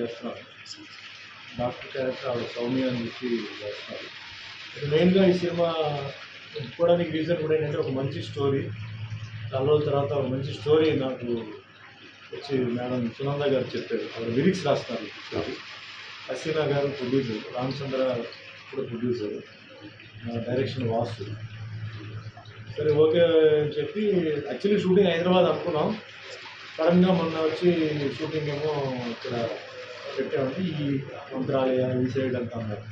చేస్తున్నారు. Doctor character ఆవిడ సౌమ్య అని చెప్పి చేస్తున్నారు. ఇది మెయిన్గా ఈ సినిమా ఒప్పుకోవడానికి రీజన్ కూడా ఏంటంటే ఒక మంచి స్టోరీ, చాలా రోజుల తర్వాత ఒక మంచి స్టోరీ నాకు వచ్చి మేడం సునంద గారు చెప్పారు. ఆవిడ లిరిక్స్ రాస్తున్నారు స్టోరీ. హసీనా గారు ప్రొడ్యూసర్, రామచంద్ర కూడా ప్రొడ్యూసర్, డైరెక్షన్ వాసు. సరే ఓకే అని చెప్పి యాక్చువల్లీ షూటింగ్ హైదరాబాద్ అనుకున్నాం. సడన్గా మొన్న వచ్చి షూటింగ్ ఏమో ఇక్కడ పెట్టామంటే ఈ మంత్రాలయ ఈ సైడ్ అంతా అన్నారు.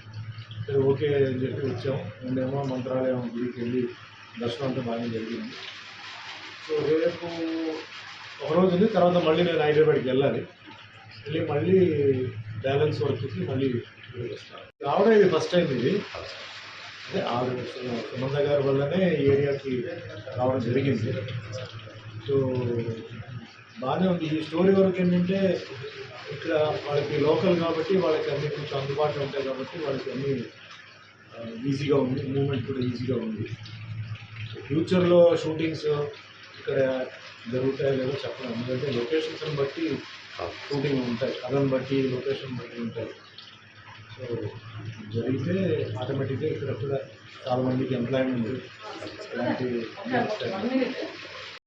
సరే ఓకే అని చెప్పి వచ్చాం. మేమేమో మంత్రాలయం గుడికి వెళ్ళి దర్శనం అంతా బాగా జరిగింది. సో రేపు ఒకరోజు ఉంది, తర్వాత మళ్ళీ నేను హైదరాబాద్కి వెళ్ళాలి. వెళ్ళి మళ్ళీ బ్యాలెన్స్ వర్క్కి మళ్ళీ వస్తాను. రావడం ఇది ఫస్ట్ టైం. ఇది అదే ఆవిడ సుమంద గారి వల్లనే ఈ ఏరియాకి రావడం జరిగింది. సో బాగానే ఉంది. ఈ స్టోరీ వరకు ఏంటంటే ఇక్కడ వాళ్ళకి లోకల్ కాబట్టి వాళ్ళకి అన్నీ కొంచెం అందుబాటులో ఉంటాయి కాబట్టి వాళ్ళకి అన్నీ ఈజీగా ఉంది, మూమెంట్ కూడా ఈజీగా ఉంది. ఫ్యూచర్లో షూటింగ్స్ ఇక్కడ జరుగుతాయో లేదో చెప్పలేము. ఎందుకంటే లొకేషన్స్ని బట్టి షూటింగ్ ఉంటాయి, కథను బట్టి లొకేషన్ బట్టి ఉంటాయి. సో జరిగితే ఆటోమేటిక్గా ఇక్కడ కూడా చాలామందికి ఎంప్లాయ్మెంట్ ఇలాంటి